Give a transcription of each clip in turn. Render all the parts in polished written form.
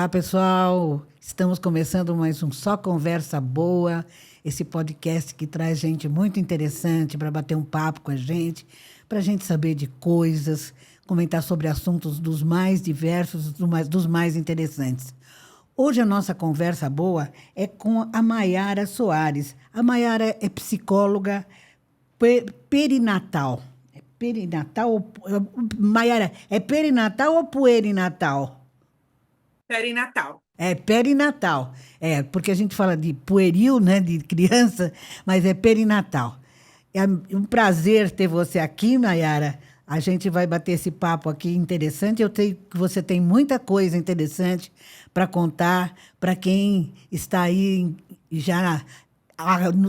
Olá, pessoal. Estamos começando mais um Só Conversa Boa, esse podcast que traz gente muito interessante para bater um papo com a gente, para a gente saber de coisas, comentar sobre assuntos dos mais diversos, dos mais interessantes. Hoje a nossa conversa boa é com a Maiara Soares. A Maiara é psicóloga perinatal. É perinatal ou... Maiara, é perinatal ou puerinatal? Perinatal. É perinatal. É, porque a gente fala de pueril, né, de criança, mas é perinatal. É um prazer ter você aqui, Nayara. A gente vai bater esse papo aqui interessante. Eu sei que você tem muita coisa interessante para contar para quem está aí já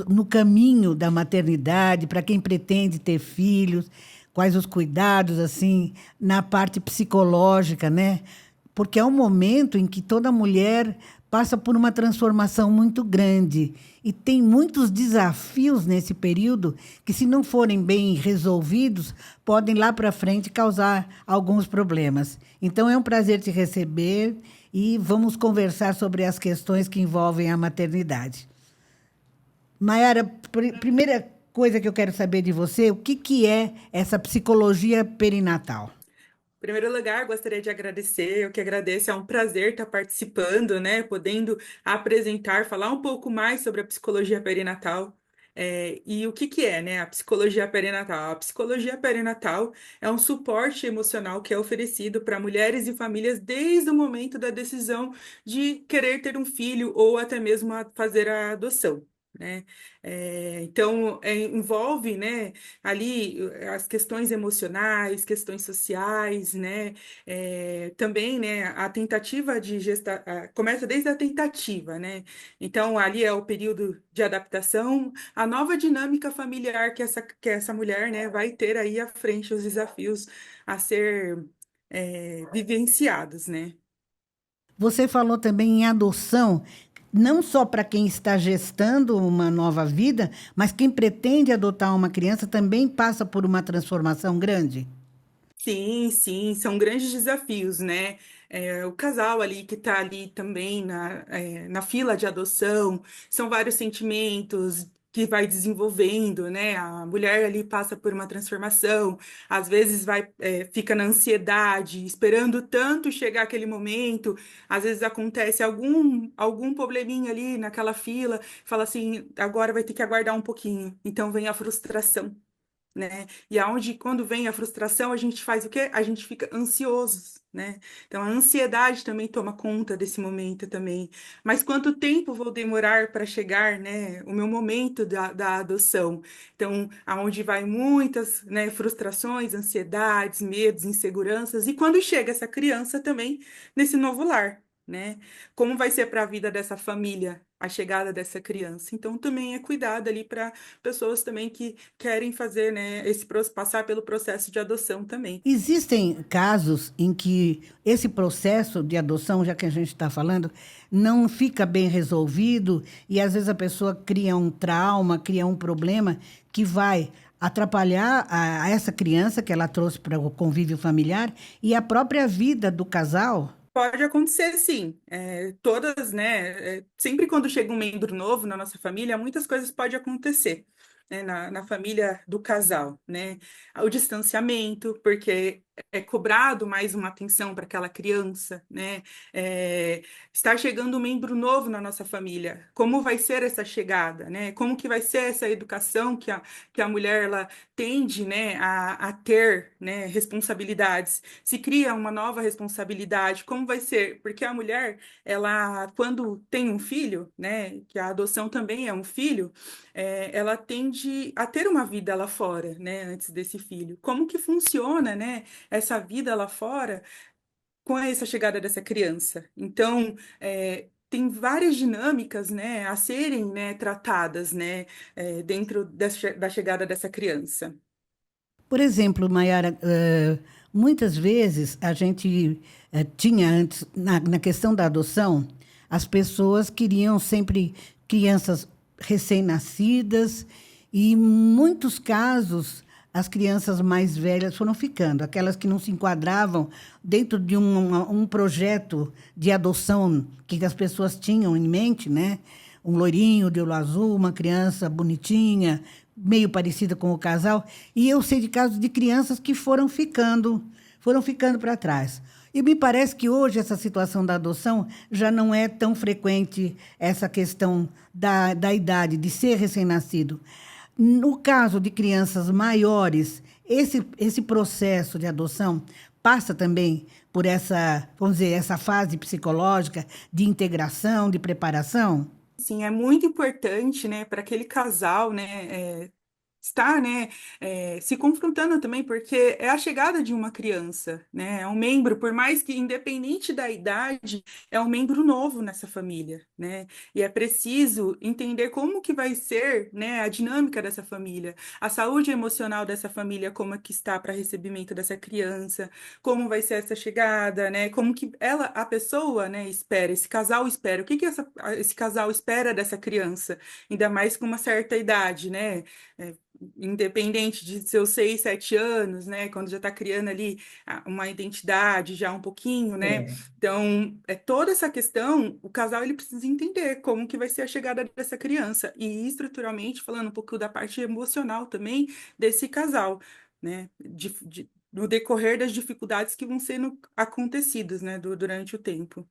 no caminho da maternidade, para quem pretende ter filhos, quais os cuidados, assim, na parte psicológica, né? Porque é um momento em que toda mulher passa por uma transformação muito grande e tem muitos desafios nesse período que, se não forem bem resolvidos, podem lá para frente causar alguns problemas. Então, é um prazer te receber e vamos conversar sobre as questões que envolvem a maternidade. Maiara, primeira coisa que eu quero saber de você, o que é essa psicologia perinatal? Em primeiro lugar, gostaria de agradecer, eu que agradeço, é um prazer estar participando, né, podendo apresentar, falar um pouco mais sobre a psicologia perinatal. E o que que é, né, a psicologia perinatal? A psicologia perinatal é um suporte emocional que é oferecido para mulheres e famílias desde o momento da decisão de querer ter um filho ou até mesmo fazer a adoção. Né? Então, envolve, né, ali as questões emocionais, questões sociais, né? Também, né, a tentativa de gestar, começa desde a tentativa, né? Então, ali é o período de adaptação, a nova dinâmica familiar que essa mulher, né, vai ter aí à frente, os desafios a ser vivenciados, né? Você falou também em adoção, não só para quem está gestando uma nova vida, mas quem pretende adotar uma criança também passa por uma transformação grande. Sim, sim, são grandes desafios, né? O casal ali que está ali também na fila de adoção, são vários sentimentos que vai desenvolvendo, né? A mulher ali passa por uma transformação, às vezes fica na ansiedade, esperando tanto chegar aquele momento, às vezes acontece algum probleminha ali naquela fila, fala assim, agora vai ter que aguardar um pouquinho, então vem a frustração, né? E aonde, quando vem a frustração, a gente faz o quê? A gente fica ansioso, né? Então, a ansiedade também toma conta desse momento também. Mas quanto tempo vou demorar para chegar, né? O meu momento da adoção? Então, aonde vai muitas, né, frustrações, ansiedades, medos, inseguranças. E quando chega essa criança também nesse novo lar, né? Como vai ser para a vida dessa família a chegada dessa criança? Então, também é cuidado ali para pessoas também que querem fazer, né, passar pelo processo de adoção também. Existem casos em que esse processo de adoção, já que a gente está falando, não fica bem resolvido e às vezes a pessoa cria um trauma, cria um problema que vai atrapalhar a essa criança que ela trouxe para o convívio familiar e a própria vida do casal. Pode acontecer, sim. Todas, né? Sempre quando chega um membro novo na nossa família, muitas coisas podem acontecer, né, na família do casal, né? O distanciamento, porque é cobrado mais uma atenção para aquela criança, né? Está chegando um membro novo na nossa família. Como vai ser essa chegada, né? Como que vai ser essa educação que a mulher ela tende, né, a ter, né, responsabilidades? Se cria uma nova responsabilidade, como vai ser? Porque a mulher, ela, quando tem um filho, né, que a adoção também é um filho, ela tende a ter uma vida lá fora, né, antes desse filho. Como que funciona, né, essa vida lá fora com essa chegada dessa criança? Então, tem várias dinâmicas, né, a serem, né, tratadas, né, dentro da chegada dessa criança. Por exemplo, Mayara, muitas vezes a gente tinha antes, na questão da adoção, as pessoas queriam sempre crianças recém-nascidas e, em muitos casos, as crianças mais velhas foram ficando, aquelas que não se enquadravam dentro de um projeto de adoção que as pessoas tinham em mente, né? Um loirinho de olho azul, uma criança bonitinha, meio parecida com o casal. E eu sei de casos de crianças que foram ficando para trás. E me parece que hoje essa situação da adoção já não é tão frequente, essa questão da idade, de ser recém-nascido. No caso de crianças maiores, esse processo de adoção passa também por essa, vamos dizer, essa fase psicológica de integração, de preparação? Sim, é muito importante, né, para aquele casal, né, estar, né, se confrontando também, porque é a chegada de uma criança, né, é um membro, por mais que independente da idade, é um membro novo nessa família, né, e é preciso entender como que vai ser, né, a dinâmica dessa família, a saúde emocional dessa família, como é que está para recebimento dessa criança, como vai ser essa chegada, né, como que ela, a pessoa, né, espera, esse casal espera, o que que esse casal espera dessa criança, ainda mais com uma certa idade, né, é, independente de seus 6, 7 anos, né? Quando já está criando ali uma identidade já um pouquinho, né? É. Então, toda essa questão, o casal ele precisa entender como que vai ser a chegada dessa criança. E estruturalmente, falando um pouco da parte emocional também desse casal, né? No decorrer das dificuldades que vão sendo acontecidas, né? Durante o tempo.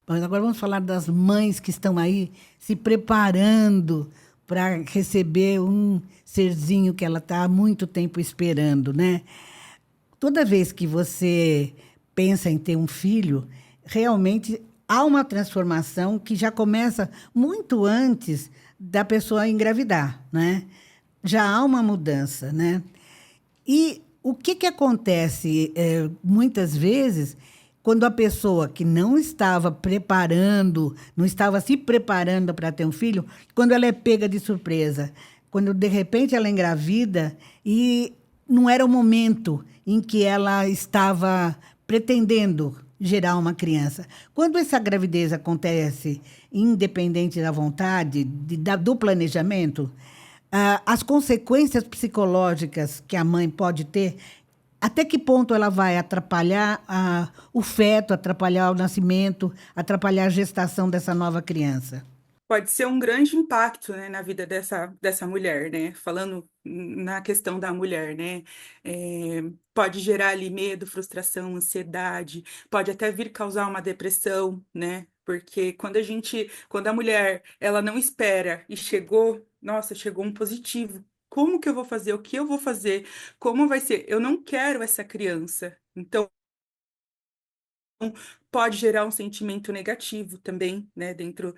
Mas agora vamos falar das mães que estão aí se preparando para receber um serzinho que ela está há muito tempo esperando, né? Toda vez que você pensa em ter um filho, realmente há uma transformação que já começa muito antes da pessoa engravidar, né? Já há uma mudança, né? E o que que acontece muitas vezes quando a pessoa que não estava preparando, não estava se preparando para ter um filho, quando ela é pega de surpresa, quando de repente ela engravida e não era o momento em que ela estava pretendendo gerar uma criança. Quando essa gravidez acontece independente da vontade, do planejamento, as consequências psicológicas que a mãe pode ter, até que ponto ela vai atrapalhar o feto, atrapalhar o nascimento, atrapalhar a gestação dessa nova criança? Pode ser um grande impacto, né, na vida dessa mulher, né? Falando na questão da mulher, né? Pode gerar ali medo, frustração, ansiedade, pode até vir causar uma depressão, né? Porque quando a mulher, ela não espera e chegou, nossa, chegou um positivo. Como que eu vou fazer? O que eu vou fazer? Como vai ser? Eu não quero essa criança. Então, pode gerar um sentimento negativo também, né, dentro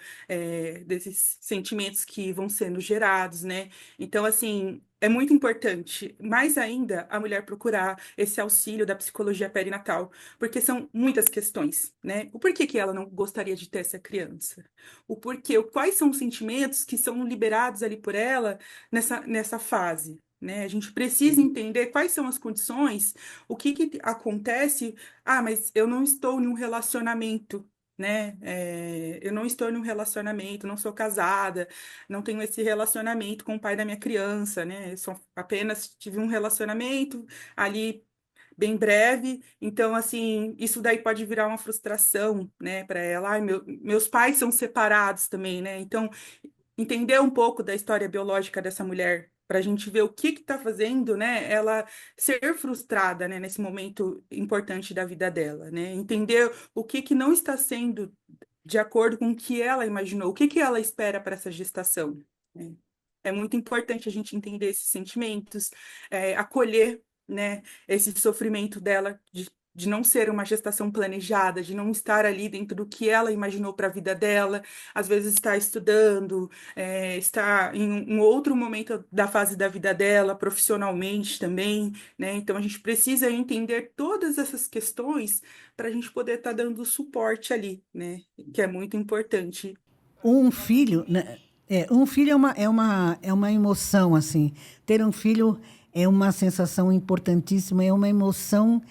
desses sentimentos que vão sendo gerados, né? Então, assim, é muito importante, mais ainda, a mulher procurar esse auxílio da psicologia perinatal, porque são muitas questões, né? O porquê que ela não gostaria de ter essa criança? O porquê, quais são os sentimentos que são liberados ali por ela nessa fase? Né? A gente precisa entender quais são as condições, o que que acontece. Ah, mas eu não estou em um relacionamento, né? Eu não estou em um relacionamento, não sou casada, não tenho esse relacionamento com o pai da minha criança, né? Eu só apenas tive um relacionamento ali bem breve, então, assim, isso daí pode virar uma frustração, né, para ela. Ai, meus pais são separados também, né? Então, entender um pouco da história biológica dessa mulher, para a gente ver o que está fazendo, né, ela ser frustrada, né, nesse momento importante da vida dela, né, entender o que não está sendo de acordo com o que ela imaginou, o que ela espera para essa gestação, né. É muito importante a gente entender esses sentimentos, acolher, né, esse sofrimento dela de não ser uma gestação planejada, de não estar ali dentro do que ela imaginou para a vida dela, às vezes está estudando, está em um outro momento da fase da vida dela, profissionalmente também, né? Então a gente precisa entender todas essas questões para a gente poder estar dando suporte ali, né? Que é muito importante. Um filho, né, um filho é uma emoção, assim. Ter um filho é uma sensação importantíssima, é uma emoção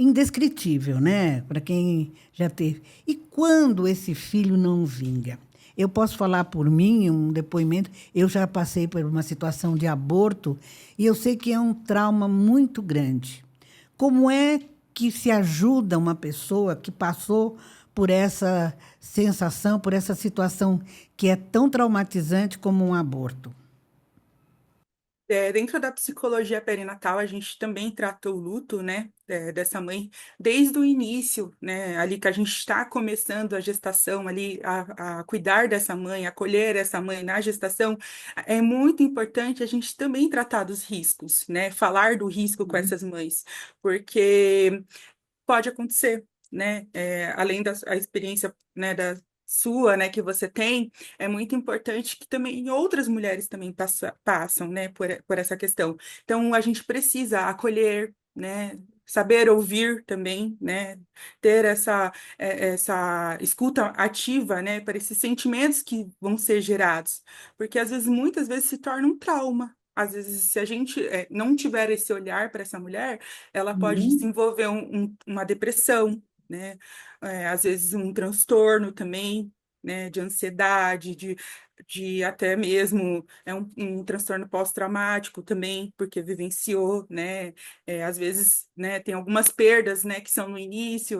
indescritível, né? Para quem já teve. E quando esse filho não vinga? Eu posso falar por mim, um depoimento. Eu já passei por uma situação de aborto e eu sei que é um trauma muito grande. Como é que se ajuda uma pessoa que passou por essa sensação, por essa situação que é tão traumatizante como um aborto? Dentro da psicologia perinatal, a gente também trata o luto, né, dessa mãe desde o início, né, ali que a gente está começando a gestação, ali a cuidar dessa mãe, acolher essa mãe na gestação. É muito importante a gente também tratar dos riscos, né, falar do risco com Uhum. essas mães, porque pode acontecer, né? Além da a experiência, né, da sua, né, que você tem, é muito importante que também outras mulheres também passam, né, por essa questão. Então, a gente precisa acolher, né, saber ouvir também, né, ter essa escuta ativa, né, para esses sentimentos que vão ser gerados, porque às vezes, muitas vezes se torna um trauma. Às vezes, se a gente não tiver esse olhar para essa mulher, ela pode Uhum. desenvolver uma depressão, né? Às vezes um transtorno também, né? De ansiedade, de até mesmo um transtorno pós-traumático também, porque vivenciou, né? Às vezes, né? Tem algumas perdas, né? Que são no início,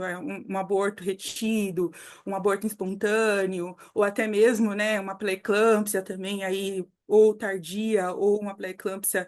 um aborto retido, um aborto espontâneo, ou até mesmo, né? Uma pré-eclâmpsia também aí ou tardia, ou uma pré-eclâmpsia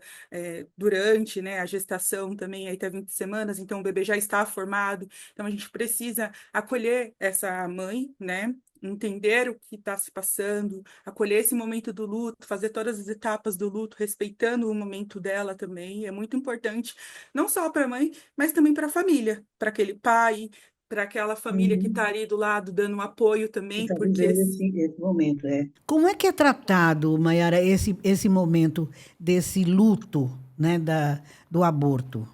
durante, né, a gestação também, aí até 20 semanas, então o bebê já está formado, então a gente precisa acolher essa mãe, né, entender o que está se passando, acolher esse momento do luto, fazer todas as etapas do luto, respeitando o momento dela também, é muito importante, não só para a mãe, mas também para a família, para aquele pai, para aquela família que está Sim, ali do lado, dando um apoio que também, está porque vivendo esse momento, é. Como é que é tratado, Mayara, esse momento desse luto, né, do aborto?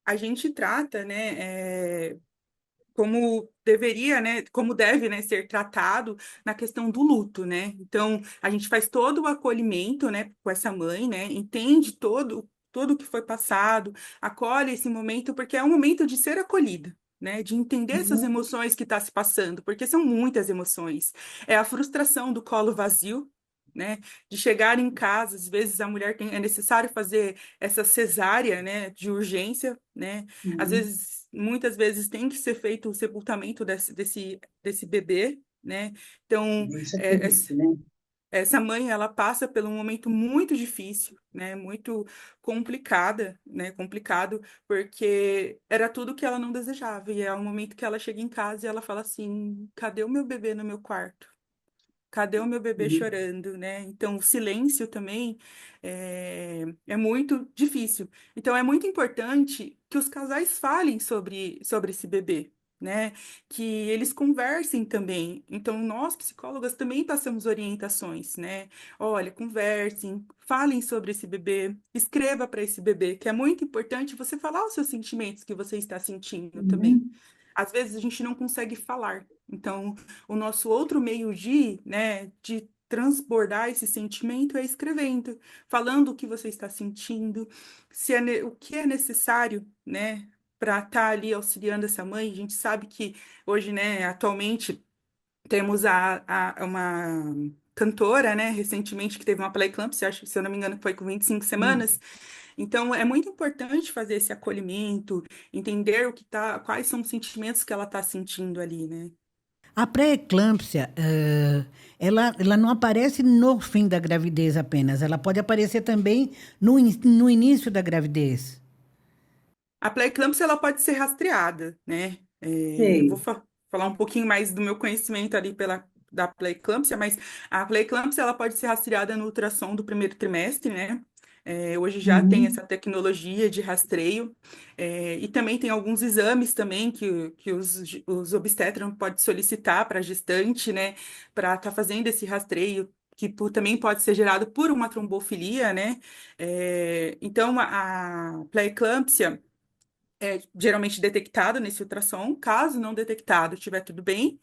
a gente trata, né, como deveria, né, como deve, né, ser tratado na questão do luto, né? Então, a gente faz todo o acolhimento, né, com essa mãe, né, entende todo o que foi passado, acolhe esse momento porque é um momento de ser acolhida. Né, de entender essas Uhum, emoções que está se passando, porque são muitas emoções. É a frustração do colo vazio, né, de chegar em casa, às vezes a mulher é necessário fazer essa cesárea, né, de urgência, né, às uhum. vezes, muitas vezes tem que ser feito o sepultamento desse bebê, né? Então, Isso é é, triste, né? essa mãe, ela passa por um momento muito difícil, né? Muito complicada, né? Complicado, porque era tudo que ela não desejava. E é o momento que ela chega em casa e ela fala assim: cadê o meu bebê no meu quarto? Cadê o meu bebê Uhum, chorando, né? Então, o silêncio também é muito difícil. Então, é muito importante que os casais falem sobre esse bebê, né? Que eles conversem também. Então, nós, psicólogas, também passamos orientações, né? Olha, conversem, falem sobre esse bebê, escreva para esse bebê, que é muito importante você falar os seus sentimentos que você está sentindo também. uhum, Às vezes a gente não consegue falar. Então, o nosso outro meio de, né, de transbordar esse sentimento é escrevendo, falando o que você está sentindo, o que é necessário, né, para estar ali auxiliando essa mãe. A gente sabe que hoje, né, atualmente temos uma cantora, né, recentemente que teve uma pré-eclâmpsia, acho que, se eu não me engano, foi com 25 uhum. semanas. Então, é muito importante fazer esse acolhimento, entender quais são os sentimentos que ela está sentindo ali, né? A pré-eclâmpsia, ela não aparece no fim da gravidez apenas, ela pode aparecer também no início da gravidez. A pré-eclâmpsia, ela pode ser rastreada, né? Eu vou Sei. falar um pouquinho mais do meu conhecimento ali da pré-eclâmpsia, mas a pré-eclâmpsia, ela pode ser rastreada no ultrassom do primeiro trimestre, né? Hoje já tem Uhum, essa tecnologia de rastreio, e também tem alguns exames também que os obstetras podem solicitar para a gestante, né? Para estar fazendo esse rastreio, que também pode ser gerado por uma trombofilia, né? Então, a pré-eclâmpsia geralmente detectado nesse ultrassom. Caso não detectado, estiver tudo bem,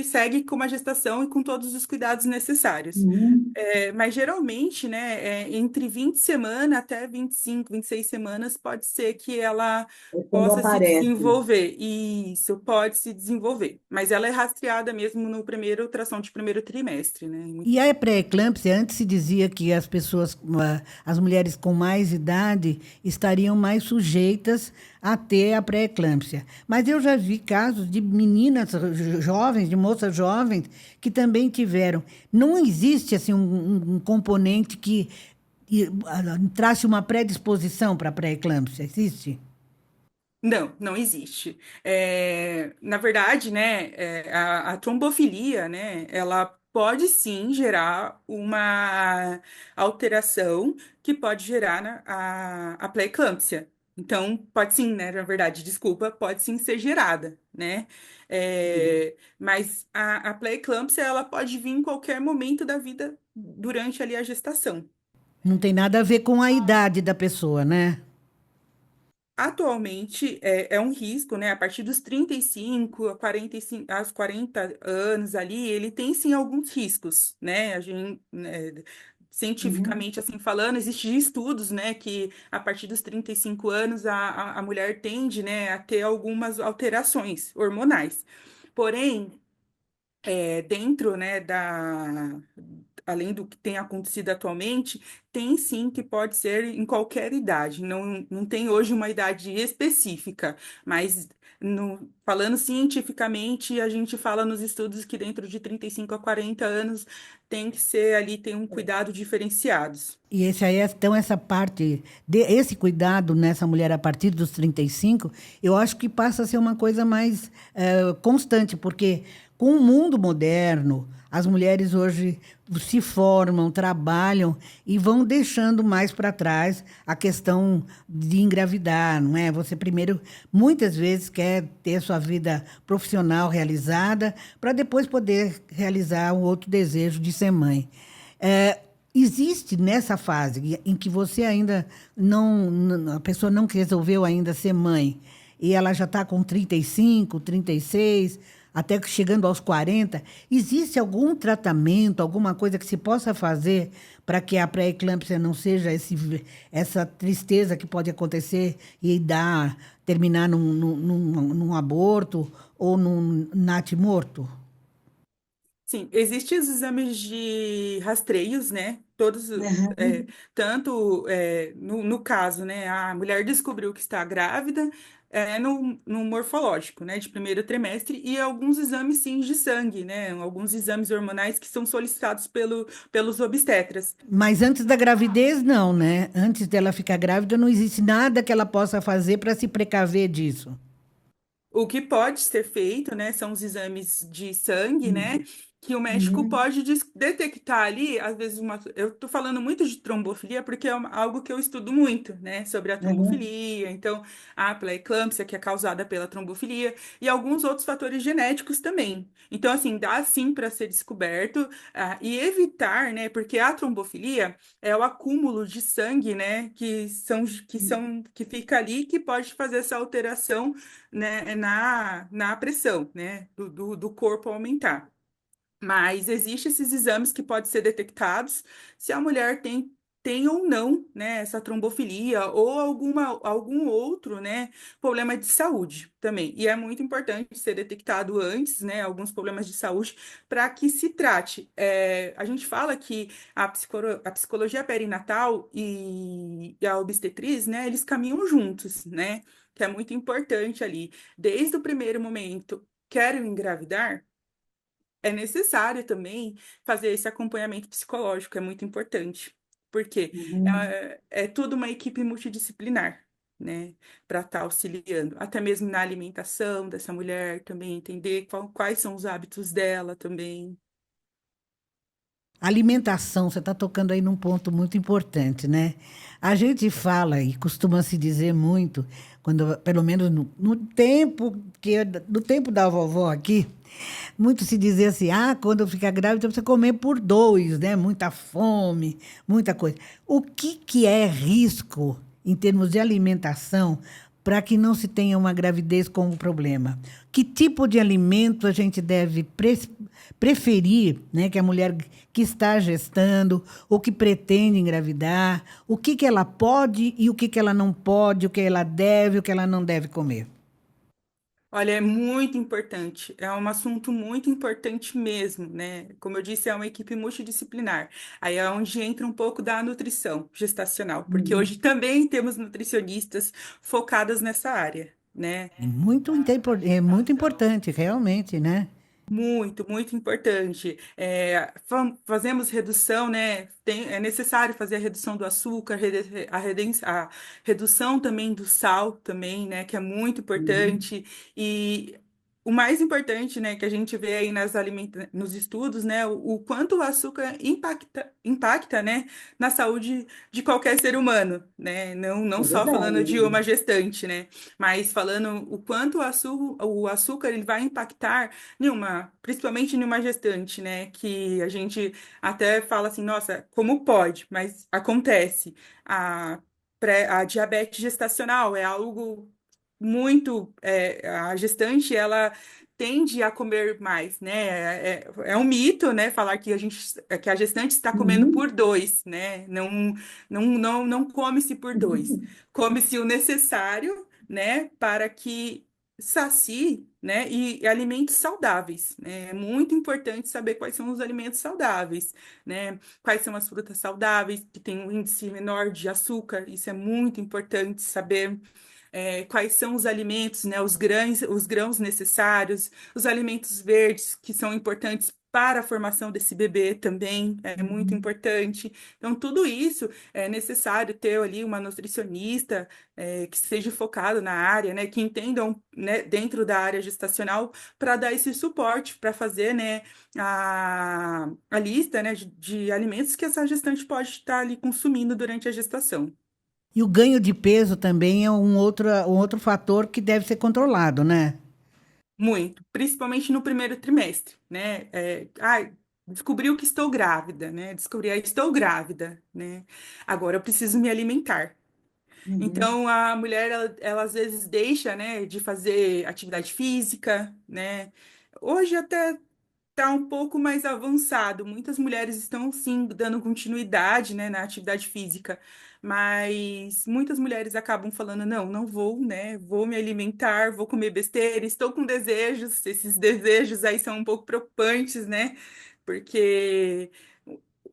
segue com uma gestação e com todos os cuidados necessários. Uhum. Mas geralmente, né, entre 20 semanas até 25, 26 semanas, pode ser que ela É quando possa se aparece. desenvolver. Isso, pode se desenvolver. Mas ela é rastreada mesmo no primeiro ultrassom de primeiro trimestre, né? E a pré-eclâmpsia, antes se dizia que as pessoas, as mulheres com mais idade, estariam mais sujeitas a ter a pré-eclâmpsia. Mas eu já vi casos de meninas jovens, de moças jovens, que também tiveram. Não existe assim um componente que trace uma predisposição para a pré-eclâmpsia, existe? Não, não existe. Na verdade, né, a trombofilia, né, ela pode sim gerar uma alteração que pode gerar a pré-eclâmpsia. Então, pode sim, né, na verdade, desculpa, pode sim ser gerada, né? Mas a pré-eclâmpsia, ela pode vir em qualquer momento da vida durante ali a gestação. Não tem nada a ver com a idade da pessoa, né? Atualmente é um risco, né? A partir dos 35 a 45, aos 40 anos ali, ele tem sim alguns riscos, né? A gente, né, Uhum. cientificamente assim falando, existem estudos, né, que a partir dos 35 anos a mulher tende, né, a ter algumas alterações hormonais. Porém, dentro, né, além do que tem acontecido atualmente, tem sim que pode ser em qualquer idade. Não tem hoje uma idade específica, mas falando cientificamente, a gente fala nos estudos que dentro de 35 a 40 anos tem que ser ali, tem um cuidado diferenciados. E esse aí, então, essa parte, esse cuidado nessa mulher a partir dos 35, eu acho que passa a ser uma coisa mais constante, porque com o mundo moderno, as mulheres hoje se formam, trabalham e vão deixando mais para trás a questão de engravidar, não é? Você primeiro, muitas vezes, quer ter sua vida profissional realizada para depois poder realizar o outro desejo de ser mãe. É, existe nessa fase em que você ainda a pessoa não resolveu ainda ser mãe, e ela já está com 35, 36, até que chegando aos 40, existe algum tratamento, alguma coisa que se possa fazer para que a pré-eclâmpsia não seja essa tristeza que pode acontecer e terminar num aborto ou num natimorto? Sim, existem os exames de rastreios, né? Todos, é, Uhum. tanto no caso, né? A mulher descobriu que está grávida, no morfológico, né? De primeiro trimestre, e alguns exames, sim, de sangue, né? Alguns exames hormonais que são solicitados pelos obstetras. Mas antes da gravidez, não, né? Antes dela ficar grávida, não existe nada que ela possa fazer para se precaver disso. O que pode ser feito, né, são os exames de sangue, né, que o médico Uhum. pode detectar ali, às vezes eu tô falando muito de trombofilia porque é algo que eu estudo muito, né, sobre a Uhum. trombofilia, então a pré-eclâmpsia que é causada pela trombofilia e alguns outros fatores genéticos também. Então, assim, dá sim para ser descoberto, e evitar, né, porque a trombofilia é o acúmulo de sangue, né, que fica ali que pode fazer essa alteração, né, na pressão, né, do corpo aumentar. Mas existem esses exames que podem ser detectados se a mulher tem ou não, né, essa trombofilia ou algum outro, né, problema de saúde também. E é muito importante ser detectado antes, né, alguns problemas de saúde para que se trate. A gente fala que a psicologia perinatal e a obstetriz, né, eles caminham juntos, né, que é muito importante ali. Desde o primeiro momento, quero engravidar, é necessário também fazer esse acompanhamento psicológico, é muito importante, porque Uhum. é tudo uma equipe multidisciplinar, né, para estar auxiliando, até mesmo na alimentação dessa mulher também, entender quais são os hábitos dela também. Alimentação, você está tocando aí num ponto muito importante, né? A gente fala e costuma se dizer muito, quando, pelo menos no tempo no tempo da vovó aqui, muito se dizia assim: ah, quando eu ficar grávida, você comer por dois, né? Muita fome, muita coisa. O que é risco em termos de alimentação para que não se tenha uma gravidez como problema? Que tipo de alimento a gente deve preferir, né, que a mulher que está gestando ou que pretende engravidar, o que que ela pode e o que ela não pode, o que ela deve, o que ela não deve comer? Olha, é muito importante, é um assunto muito importante mesmo, né? Como eu disse, é uma equipe multidisciplinar. Aí é onde entra um pouco da nutrição gestacional, porque Uhum. hoje também temos nutricionistas focadas nessa área, né? É muito importante, realmente, né? Muito, muito importante. Fazemos redução, né? É necessário fazer a redução do açúcar, a redução também do sal, também, né? Que é muito Uhum. importante. E o mais importante, né? Que a gente vê aí nos estudos, né? O quanto o açúcar impacta, né? Na saúde de qualquer ser humano, né? Não É só verdade. falando de uma gestante, né? Mas falando o quanto o açúcar ele vai impactar principalmente em uma gestante, né? Que a gente até fala assim, nossa, como pode? Mas acontece. A, a diabetes gestacional é algo muito. A gestante, ela tende a comer mais, né? É um mito, né? Falar que a gestante está comendo Uhum. por dois, né? Não come-se por dois. Come-se o necessário, né? Para que sacie, né, e alimentos saudáveis, né? É muito importante saber quais são os alimentos saudáveis, né? Quais são as frutas saudáveis, que têm um índice menor de açúcar, isso é muito importante saber. Quais são os alimentos, né, os grãos necessários, os alimentos verdes que são importantes para a formação desse bebê também é muito Uhum. importante. Então, tudo isso é necessário ter ali uma nutricionista que seja focado na área, né, que entendam, né, dentro da área gestacional para dar esse suporte, para fazer, né, a lista, né, de alimentos que essa gestante pode estar ali consumindo durante a gestação. E o ganho de peso também é um outro fator que deve ser controlado, né? Muito, principalmente no primeiro trimestre, né? Descobriu que estou grávida, né? Descobri, estou grávida, né? Agora eu preciso me alimentar. Uhum. Então a mulher, ela às vezes deixa, né, de fazer atividade física, né? Hoje até está um pouco mais avançado. Muitas mulheres estão, sim, dando continuidade, né, na atividade física, mas muitas mulheres acabam falando, não vou, né, vou me alimentar, vou comer besteira, estou com desejos, esses desejos aí são um pouco preocupantes, né, porque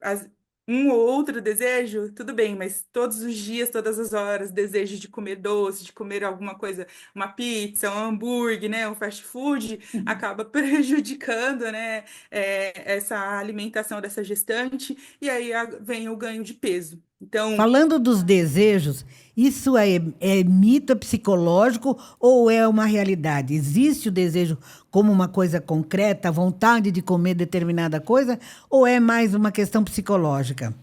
as- um ou outro desejo, tudo bem, mas todos os dias, todas as horas, desejo de comer doce, de comer alguma coisa, uma pizza, um hambúrguer, né, um fast food, acaba prejudicando, né, essa alimentação dessa gestante, e aí vem o ganho de peso. Então, Falando dos desejos, isso é mito, é psicológico ou é uma realidade? Existe o desejo como uma coisa concreta, a vontade de comer determinada coisa, ou é mais uma questão psicológica?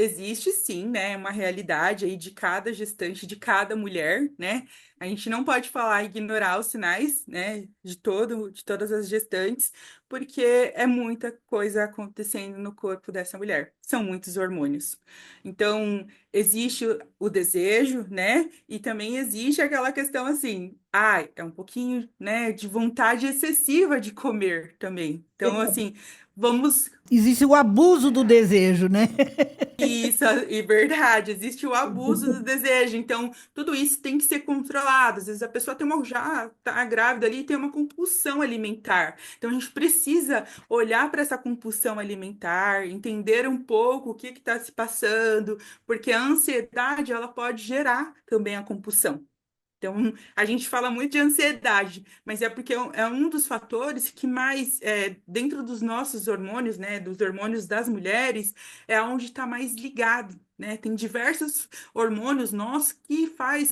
existe sim, né, uma realidade aí de cada gestante, de cada mulher, né? A gente não pode falar ignorar os sinais, né, de todas as gestantes, porque é muita coisa acontecendo no corpo dessa mulher. São muitos hormônios. Então, existe o desejo, né? E também existe aquela questão assim, é um pouquinho, né, de vontade excessiva de comer também. Então, assim, vamos. Existe o abuso do desejo, né? Isso, é verdade, existe o abuso do desejo, então tudo isso tem que ser controlado. Às vezes a pessoa já tá grávida ali e tem uma compulsão alimentar. Então a gente precisa olhar para essa compulsão alimentar, entender um pouco o que está se passando, porque a ansiedade ela pode gerar também a compulsão. Então, a gente fala muito de ansiedade, mas é porque é um dos fatores que mais, dentro dos nossos hormônios, né, dos hormônios das mulheres, é onde está mais ligado, né? Tem diversos hormônios nossos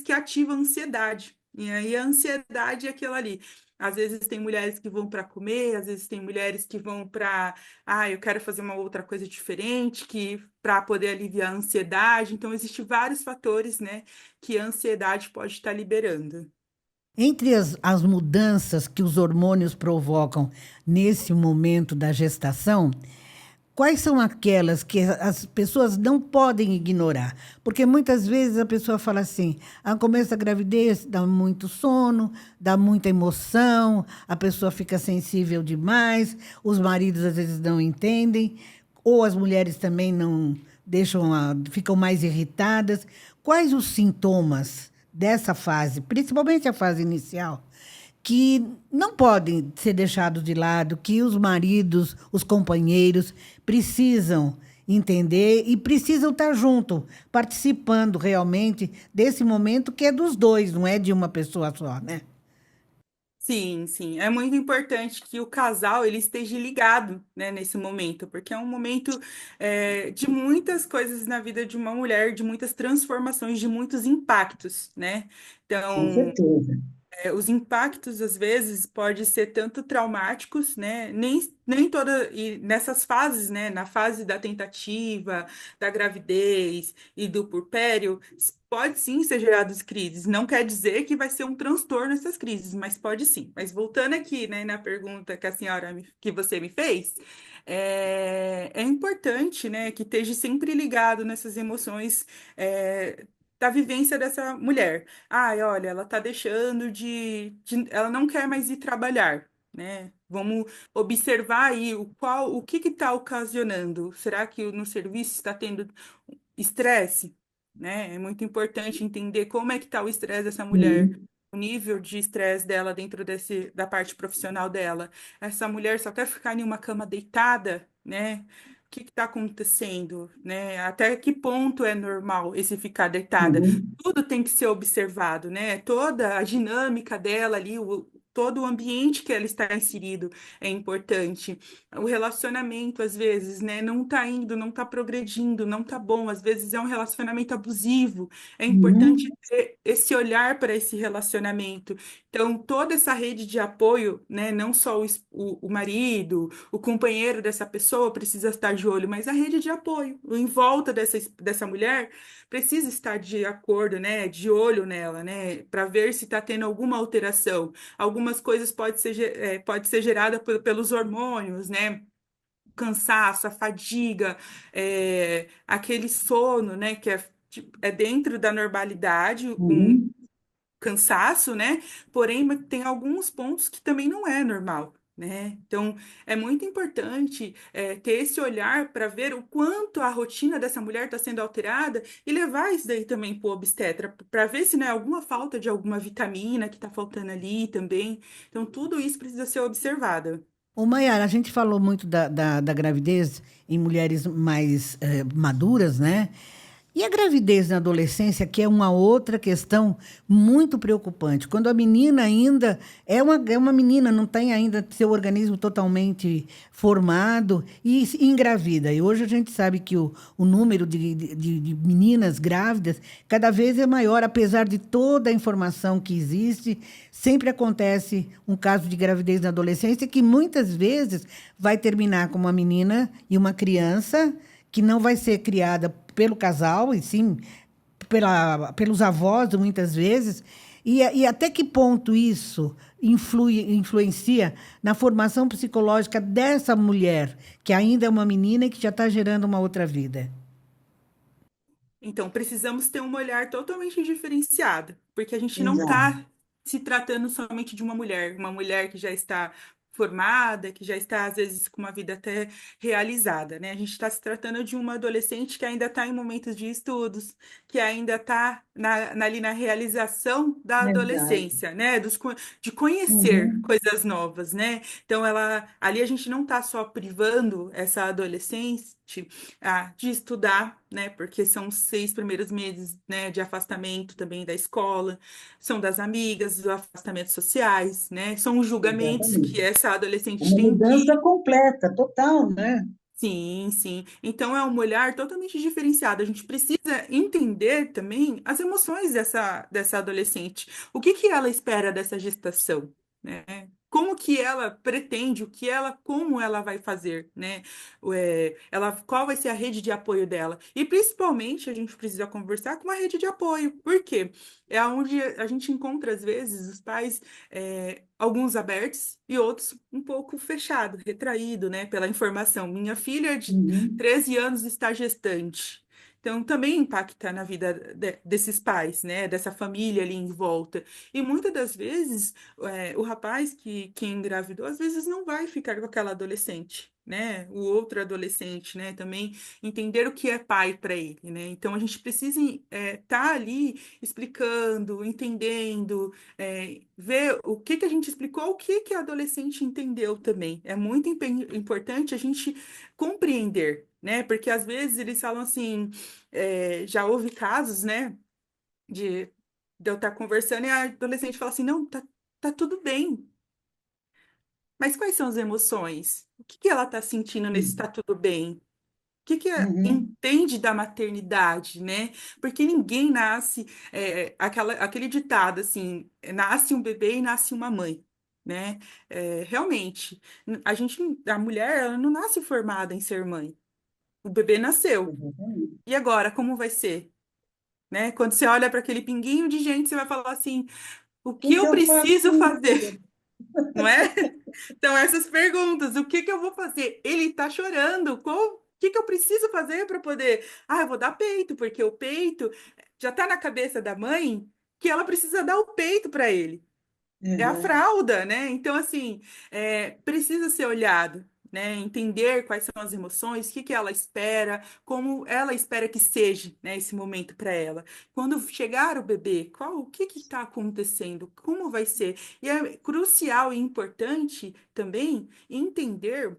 que ativam a ansiedade. E aí a ansiedade é aquilo ali. Às vezes tem mulheres que vão para comer, às vezes tem mulheres que vão para, eu quero fazer uma outra coisa diferente, que para poder aliviar a ansiedade. Então, existem vários fatores, né? Que a ansiedade pode estar liberando. Entre as mudanças que os hormônios provocam nesse momento da gestação, quais são aquelas que as pessoas não podem ignorar? Porque muitas vezes a pessoa fala assim: a começo da gravidez dá muito sono, dá muita emoção, a pessoa fica sensível demais, os maridos às vezes não entendem, ou as mulheres também não deixam, ficam mais irritadas. Quais os sintomas dessa fase, principalmente a fase inicial, que não podem ser deixados de lado, que os maridos, os companheiros precisam entender e precisam estar junto, participando realmente desse momento que é dos dois, não é de uma pessoa só, né? Sim, sim. É muito importante que o casal ele esteja ligado, né, nesse momento, porque é um momento de muitas coisas na vida de uma mulher, de muitas transformações, de muitos impactos, né? Com Então, certeza. os impactos, às vezes, podem ser tanto traumáticos, né? Nem toda. E nessas fases, né? Na fase da tentativa, da gravidez e do puerpério, pode sim ser geradas crises. Não quer dizer que vai ser um transtorno essas crises, mas pode sim. Mas voltando aqui, né, na pergunta que a senhora, que você me fez, é importante, né, que esteja sempre ligado nessas emoções. Da vivência dessa mulher. Ai, olha, ela tá deixando ela não quer mais ir trabalhar, né? Vamos observar aí o que que está ocasionando. Será que no serviço está tendo estresse, né? É muito importante entender como é que está o estresse dessa mulher, Sim. o nível de estresse dela dentro da parte profissional dela. Essa mulher só quer ficar em uma cama deitada, né? O que está acontecendo, né? Até que ponto é normal esse ficar deitada? Uhum. Tudo tem que ser observado, né? Toda a dinâmica dela ali, todo o ambiente que ela está inserido é importante. O relacionamento, às vezes, né, não tá indo, não tá progredindo, não tá bom, às vezes é um relacionamento abusivo. É importante Uhum. ter esse olhar para esse relacionamento. Então, toda essa rede de apoio, né, não só o marido, o companheiro dessa pessoa precisa estar de olho, mas a rede de apoio em volta dessa mulher precisa estar de acordo, né, de olho nela, né, para ver se está tendo alguma alteração. Algumas coisas pode ser gerada pelos hormônios, né? O cansaço, a fadiga, aquele sono, né? Que é, tipo, é dentro da normalidade, um Uhum. cansaço, né? Porém, tem alguns pontos que também não é normal. Né? Então, é muito importante ter esse olhar para ver o quanto a rotina dessa mulher está sendo alterada e levar isso daí também para o obstetra, para ver se não é alguma falta de alguma vitamina que está faltando ali também. Então, tudo isso precisa ser observado. Ô, Maiara, a gente falou muito da gravidez em mulheres mais maduras, né? E a gravidez na adolescência, que é uma outra questão muito preocupante. Quando a menina ainda é uma menina, não tem ainda seu organismo totalmente formado e engravida. E hoje a gente sabe que o número de meninas grávidas cada vez é maior, apesar de toda a informação que existe, sempre acontece um caso de gravidez na adolescência que muitas vezes vai terminar com uma menina e uma criança que não vai ser criada pelo casal, e sim pelos avós, muitas vezes. E até que ponto isso influencia na formação psicológica dessa mulher, que ainda é uma menina e que já está gerando uma outra vida? Então, precisamos ter um olhar totalmente diferenciado, porque a gente não Exato. está se tratando somente de uma mulher que já está formada, que já está, às vezes, com uma vida até realizada, né? A gente está se tratando de uma adolescente que ainda está em momentos de estudos, que ainda está ali na realização da Verdade. adolescência, né? De conhecer Uhum. coisas novas, né? Então, ali a gente não está só privando essa adolescente de estudar, né? Porque são os 6 primeiros meses, né, de afastamento também da escola, são das amigas, dos afastamentos sociais, né? São os julgamentos que Exatamente. essa adolescente Uma tem mudança que. completa, total, né? Sim, sim. Então é um olhar totalmente diferenciado. A gente precisa entender também as emoções dessa adolescente. O que que ela espera dessa gestação, né? como que ela pretende, como ela vai fazer, né? Qual vai ser a rede de apoio dela? E principalmente a gente precisa conversar com a rede de apoio. Por quê? É onde a gente encontra, às vezes, os pais, alguns abertos e outros um pouco fechados, retraído, né, pela informação. Minha filha de Uhum, 13 anos está gestante. Então, também impacta na vida desses pais, né, dessa família ali em volta. E muitas das vezes o rapaz que engravidou, às vezes não vai ficar com aquela adolescente, né? O outro adolescente, né? Também entender o que é pai para ele, né? Então a gente precisa estar ali explicando, entendendo, ver o que que a gente explicou, o que que a adolescente entendeu também. É muito importante a gente compreender, né? Porque às vezes eles falam assim, já houve casos, né? De, de eu estar conversando e a adolescente fala assim, não, tá tudo bem. Mas quais são as emoções? O que que ela está sentindo nesse tá tudo bem? O que que uhum, entende da maternidade, né? Porque ninguém nasce, aquele ditado assim, nasce um bebê e nasce uma mãe, né? Realmente, a mulher, ela não nasce formada em ser mãe. O bebê nasceu. exatamente. E agora, como vai ser? Né? Quando você olha para aquele pinguinho de gente, você vai falar assim, o O que que que eu eu faço preciso com fazer? isso? Não é? Então, essas perguntas, o que que eu vou fazer? Ele tá chorando, o que que eu preciso fazer para poder? Ah, eu vou dar peito, porque o peito já tá na cabeça da mãe que ela precisa dar o peito para ele. É a Uhum, fralda, né? Então, assim, precisa ser olhado, né? Entender quais são as emoções, o que que ela espera, como ela espera que seja, né, esse momento para ela. Quando chegar o bebê, o que que está acontecendo? Como vai ser? E é crucial e importante também entender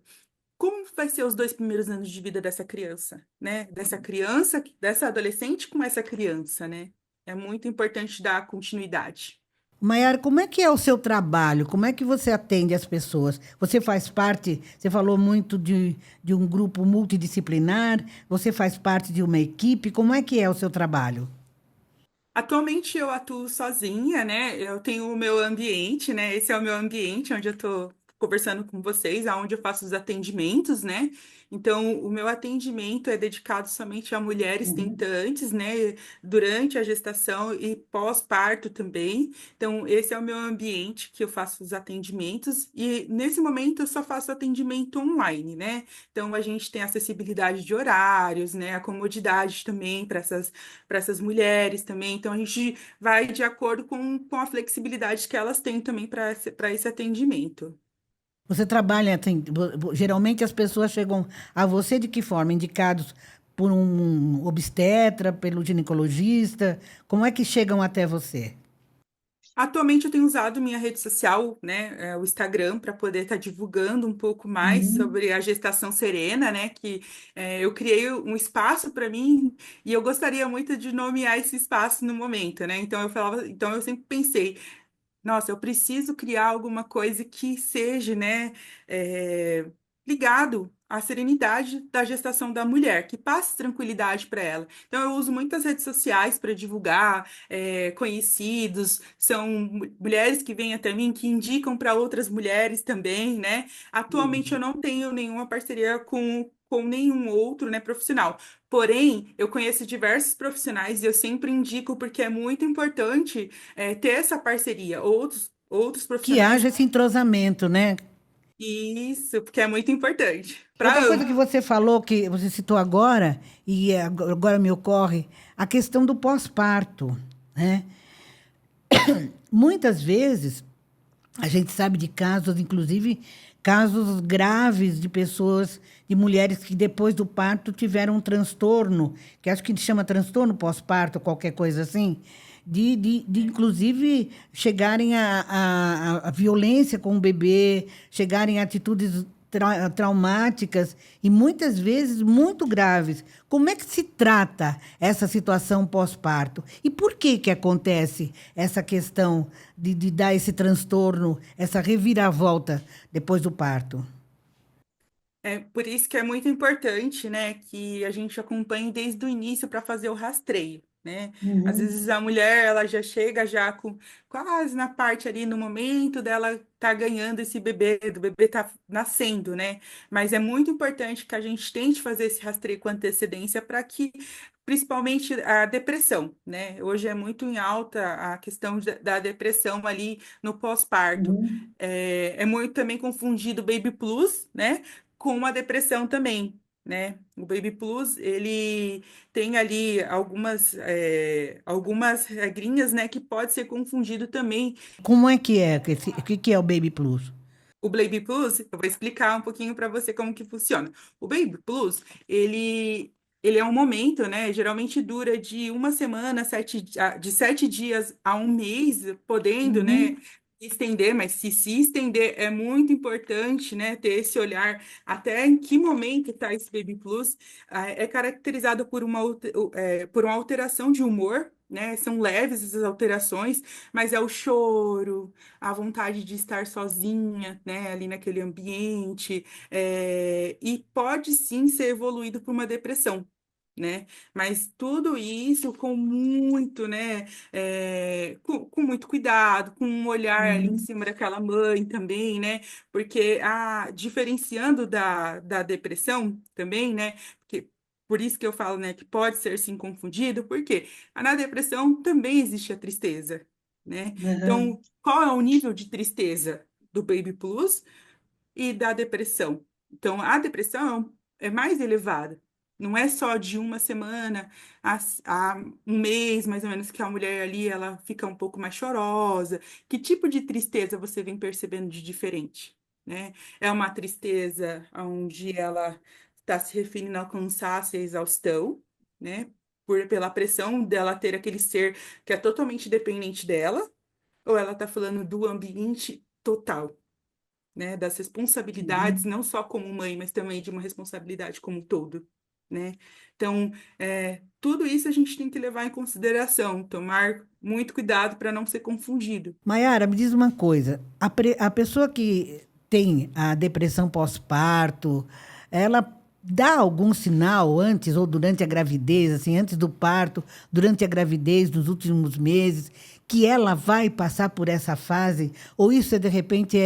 como vai ser os 2 primeiros anos de vida dessa criança, né? Dessa criança, dessa adolescente com essa criança, né? É muito importante dar continuidade. Maiara, como é que é o seu trabalho? Como é que você atende as pessoas? Você faz parte, você falou muito de um grupo multidisciplinar, você faz parte de uma equipe, como é que é o seu trabalho? Atualmente eu atuo sozinha, né? Eu tenho o meu ambiente, né? Esse é o meu ambiente onde eu tô conversando com vocês, aonde eu faço os atendimentos, né? Então, o meu atendimento é dedicado somente a mulheres uhum. tentantes, né? Durante a gestação e pós-parto também. Então, esse é o meu ambiente que eu faço os atendimentos e nesse momento eu só faço atendimento online, né? Então, a gente tem acessibilidade de horários, né? A comodidade também para essas mulheres também. Então, a gente vai de acordo com a flexibilidade que elas têm também para esse atendimento. Você trabalha, assim, geralmente as pessoas chegam a você de que forma? Indicados por um obstetra, pelo ginecologista? Como é que chegam até você? Atualmente eu tenho usado minha rede social, né, o Instagram, para poder estar divulgando um pouco mais Uhum, sobre a gestação serena, né, que eu criei um espaço para mim e eu gostaria muito de nomear esse espaço no momento, né? Então eu sempre pensei, nossa, eu preciso criar alguma coisa que seja, né, é, ligado à serenidade da gestação da mulher, que passe tranquilidade para ela. Então, eu uso muitas redes sociais para divulgar, conhecidos, são mulheres que vêm até mim, que indicam para outras mulheres também, né? Atualmente, eu uhum. não tenho nenhuma parceria com nenhum outro, né, profissional. Porém, eu conheço diversos profissionais e eu sempre indico porque é muito importante ter essa parceria, outros Que profissionais, haja esse entrosamento, né? isso, porque é muito importante para Outra coisa que ambos. você falou, que você citou agora, e agora me ocorre, a questão do pós-parto, né? Muitas vezes a gente sabe de casos, inclusive casos graves de pessoas, de mulheres que depois do parto tiveram um transtorno, que acho que chama transtorno pós-parto, qualquer coisa assim, de inclusive chegarem a violência com o bebê, chegarem a atitudes traumáticas e muitas vezes muito graves. Como é que se trata essa situação pós-parto? E por que que acontece essa questão de dar esse transtorno, essa reviravolta depois do parto? É por isso que é muito importante, né, que a gente acompanhe desde o início para fazer o rastreio, né? Às Uhum. vezes a mulher, ela já chega já com quase na parte ali, no momento dela tá ganhando esse bebê, do bebê tá nascendo, né? Mas é muito importante que a gente tente fazer esse rastreio com antecedência para que, principalmente a depressão, né? Hoje é muito em alta a questão da depressão ali no pós-parto. Uhum. É muito também confundido o Baby Plus, né? Com uma depressão também, né? O Baby Plus, ele tem ali algumas regrinhas, né? Que pode ser confundido também. Como é que é? O que que é o Baby Plus? O Baby Plus, eu vou explicar um pouquinho para você como que funciona. O Baby Plus, ele é um momento, né? Geralmente dura de uma semana, de 7 dias a um mês, podendo, né? Uhum. Estender, mas se estender é muito importante, né? Ter esse olhar até em que momento está esse Baby Plus. É caracterizado por por uma alteração de humor, né? São leves essas alterações, mas é o choro, a vontade de estar sozinha, né, ali naquele ambiente, e pode sim ser evoluído para uma depressão. Né? Mas tudo isso com muito, né, com muito cuidado, com um olhar ali em Uhum. cima daquela mãe também, né? Porque diferenciando da depressão também, né? Porque, por isso que eu falo, né, que pode ser sim confundido, porque na depressão também existe a tristeza, né? Uhum. Então, qual é o nível de tristeza do Baby Plus e da depressão? Então, a depressão é mais elevada. Não é só de uma semana a um mês, mais ou menos, que a mulher ali ela fica um pouco mais chorosa. Que tipo de tristeza você vem percebendo de diferente, né? É uma tristeza onde ela está se referindo ao cansaço e à exaustão, né? Pela pressão dela ter aquele ser que é totalmente dependente dela, ou ela está falando do ambiente total, né? Das responsabilidades, Uhum. não só como mãe, mas também de uma responsabilidade como um todo, né? Então, tudo isso a gente tem que levar em consideração, tomar muito cuidado para não ser confundido. Maiara, me diz uma coisa. A pessoa que tem a depressão pós-parto, ela dá algum sinal antes ou durante a gravidez, assim, antes do parto, durante a gravidez, nos últimos meses, que ela vai passar por essa fase? Ou isso, de repente,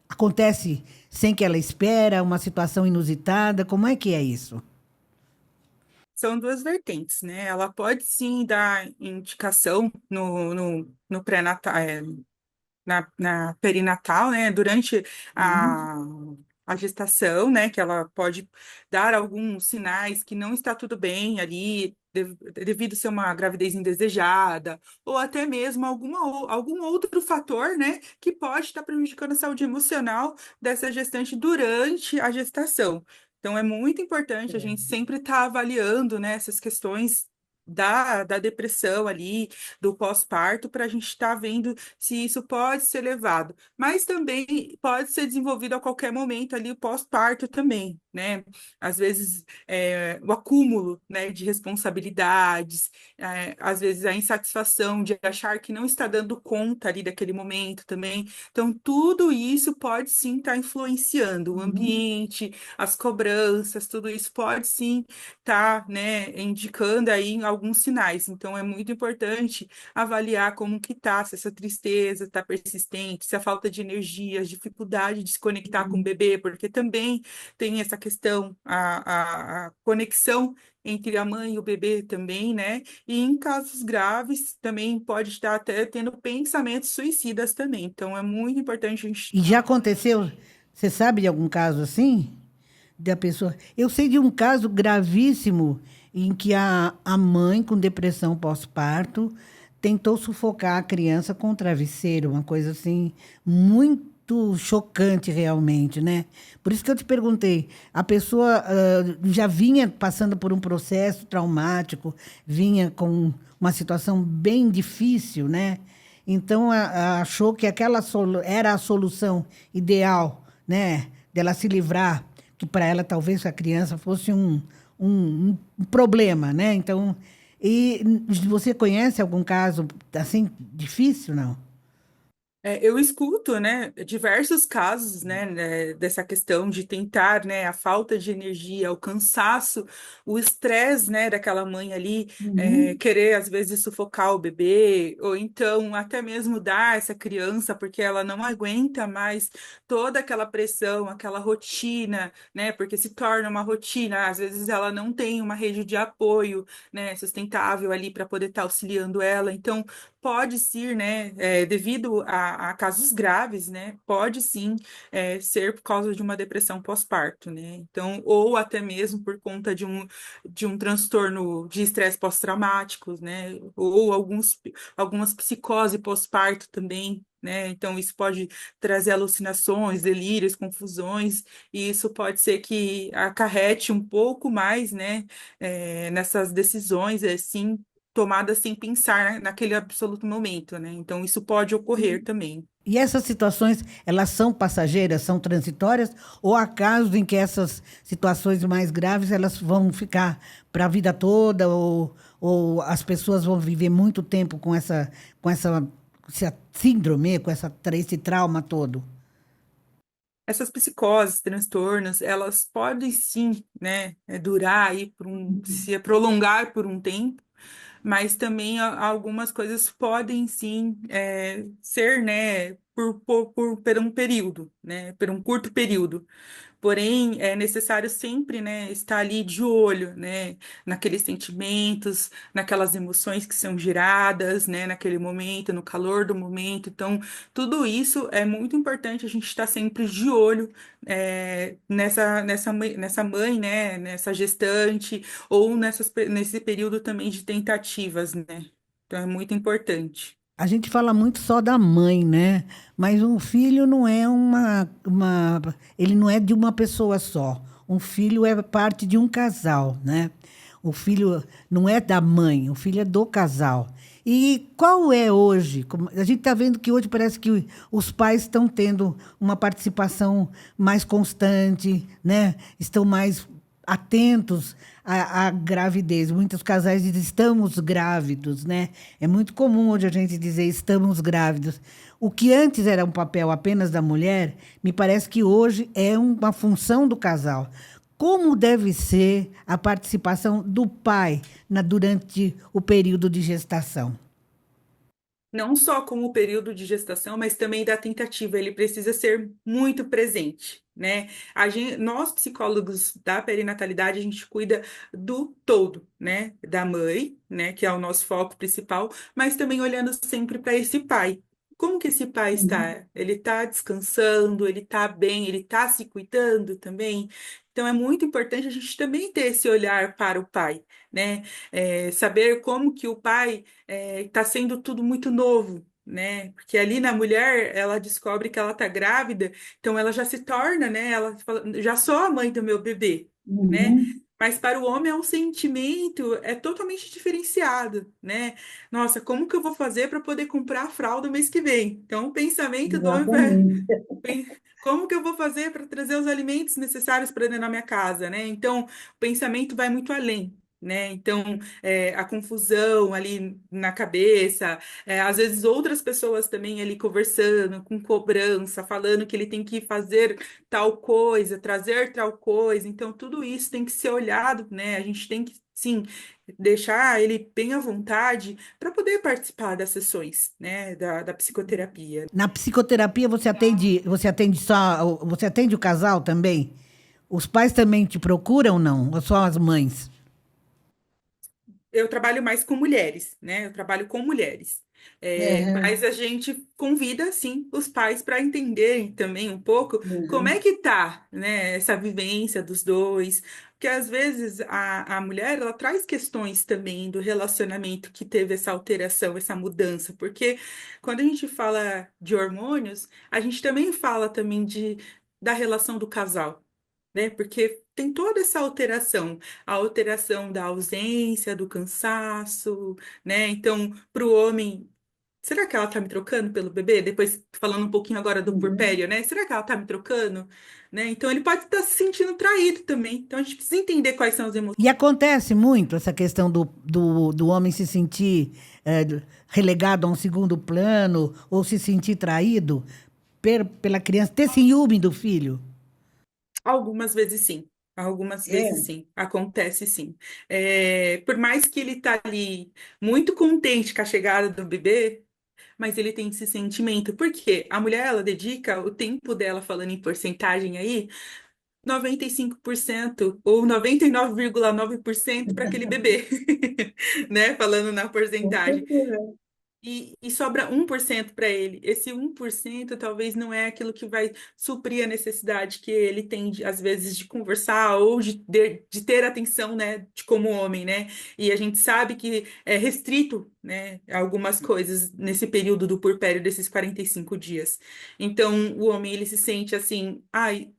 acontece sem que ela espera, uma situação inusitada? Como é que é isso? São duas vertentes, né? Ela pode sim dar indicação no pré-natal, na perinatal, né, durante Uhum. a, a gestação, né, que ela pode dar alguns sinais que não está tudo bem ali, devido ser uma gravidez indesejada, ou até mesmo algum outro fator, né, que pode estar prejudicando a saúde emocional dessa gestante durante a gestação. Então, é muito importante a gente sempre estar avaliando, né, essas questões da depressão ali, do pós-parto, para a gente estar vendo se isso pode ser levado, mas também pode ser desenvolvido a qualquer momento ali o pós-parto também, né? Às vezes o acúmulo, né, de responsabilidades, às vezes a insatisfação de achar que não está dando conta ali daquele momento também. Então, tudo isso pode sim estar influenciando o Uhum. ambiente, as cobranças, tudo isso pode sim estar, né, indicando aí alguns sinais. Então, é muito importante avaliar como que tá, se essa tristeza está persistente, se a falta de energia, a dificuldade de se conectar com o Uhum. bebê, porque também tem essa questão, a conexão entre a mãe e o bebê também, né? E em casos graves também pode estar até tendo pensamentos suicidas também. Então é muito importante a gente. E já aconteceu, você sabe de algum caso assim? Da pessoa. Eu sei de um caso gravíssimo em que a mãe com depressão pós-parto tentou sufocar a criança com um travesseiro, uma coisa assim muito chocante realmente, né? Por isso que eu te perguntei, a pessoa já vinha passando por um processo traumático, vinha com uma situação bem difícil, né? Então achou que era a solução ideal, né? Dela se livrar, que para ela talvez a criança fosse um problema, né? Então, e você conhece algum caso assim difícil, não? Eu escuto, né, diversos casos, dessa questão de tentar, né, a falta de energia, o cansaço, o estresse, né, daquela mãe ali, Uhum, querer às vezes sufocar o bebê, ou então até mesmo dar essa criança, porque ela não aguenta mais toda aquela pressão, aquela rotina, né, porque se torna uma rotina, às vezes ela não tem uma rede de apoio, né, sustentável ali para poder estar auxiliando ela, então pode sim, né, devido a casos graves, né, pode sim ser por causa de uma depressão pós-parto, né, então, ou até mesmo por conta de um transtorno de estresse pós-traumático, né, ou algumas psicose pós-parto também, né, então isso pode trazer alucinações, delírios, confusões, e isso pode ser que acarrete um pouco mais, né, nessas decisões, assim, tomada sem pensar naquele absoluto momento, né? Então, isso pode ocorrer também. E essas situações, elas são passageiras, são transitórias, ou há casos em que essas situações mais graves, elas vão ficar para a vida toda, ou as pessoas vão viver muito tempo com essa síndrome, esse trauma todo? Essas psicoses, transtornos, elas podem sim, né, durar aí se prolongar por um tempo, mas também algumas coisas podem sim ser, né, por um período, né, por um curto período. Porém, é necessário sempre, né, estar ali de olho, né, naqueles sentimentos, naquelas emoções que são geradas, né, naquele momento, no calor do momento. Então, tudo isso é muito importante a gente estar sempre de olho, nessa mãe, né, nessa gestante, ou nesse período também de tentativas, né? Então, é muito importante. A gente fala muito só da mãe, né? Mas um filho não é ele não é de uma pessoa só. Um filho é parte de um casal, né? O filho não é da mãe, o filho é do casal. E qual é hoje? A gente está vendo que hoje parece que os pais estão tendo uma participação mais constante, né? Estão mais atentos à gravidez. Muitos casais dizem estamos grávidos, né? É muito comum hoje a gente dizer estamos grávidos. O que antes era um papel apenas da mulher, me parece que hoje é uma função do casal. Como deve ser a participação do pai durante o período de gestação? Não só como o período de gestação, mas também da tentativa. Ele precisa ser muito presente, né? Nós, psicólogos da perinatalidade, a gente cuida do todo, né? Da mãe, né? Que é o nosso foco principal, mas também olhando sempre para esse pai. Como que esse pai uhum, está? Ele está descansando? Ele está bem? Ele está se cuidando também? Então, é muito importante a gente também ter esse olhar para o pai, né? Saber como que o pai está sendo tudo muito novo, né? Porque ali na mulher, ela descobre que ela está grávida, então ela já se torna, né? Ela fala, já sou a mãe do meu bebê, né? uhum, Mas para o homem é um sentimento totalmente diferenciado, né? Nossa, como que eu vou fazer para poder comprar a fralda mês que vem? Então, o pensamento do homem vai, exatamente. como que eu vou fazer para trazer os alimentos necessários para dentro da minha casa, né? Então, o pensamento vai muito além, né? Então, a confusão ali na cabeça, às vezes outras pessoas também ali conversando, com cobrança, falando que ele tem que fazer tal coisa, trazer tal coisa. Então, tudo isso tem que ser olhado, né? A gente tem que, sim, deixar ele bem à vontade para poder participar das sessões, né? Da psicoterapia. Na psicoterapia você atende o casal também? Os pais também te procuram, não? Ou só as mães? Eu trabalho mais com mulheres, né? Eu trabalho com mulheres. É, Mas a gente convida, sim, os pais para entenderem também um pouco como é uhum, que tá, né, essa vivência dos dois. Porque às vezes a mulher, ela traz questões também do relacionamento que teve essa alteração, essa mudança. Porque quando a gente fala de hormônios, a gente também fala também da relação do casal, né? Porque tem toda essa alteração, a alteração da ausência, do cansaço, né? Então, para o homem será que ela tá me trocando pelo bebê? Depois, falando um pouquinho agora do Uhum. puerpério, né? Será que ela tá me trocando? Né? Então, ele pode estar se sentindo traído também. Então, a gente precisa entender quais são as emoções. E acontece muito essa questão do homem se sentir relegado a um segundo plano ou se sentir traído pela criança, ter ciúme do filho. Algumas vezes sim. Algumas vezes É, sim. Acontece sim. Por mais que ele tá ali muito contente com a chegada do bebê, mas ele tem esse sentimento. Porque a mulher, ela dedica o tempo dela, falando em porcentagem aí, 95% ou 99,9% para aquele bebê, né? Falando na com porcentagem. certeza. E sobra 1% para ele. Esse 1% talvez não é aquilo que vai suprir a necessidade que ele tem, às vezes, de conversar ou de ter atenção, né, de como homem, né? E a gente sabe que é restrito, né, algumas coisas nesse período do puerpério desses 45 dias. Então, o homem, ele se sente assim, ai,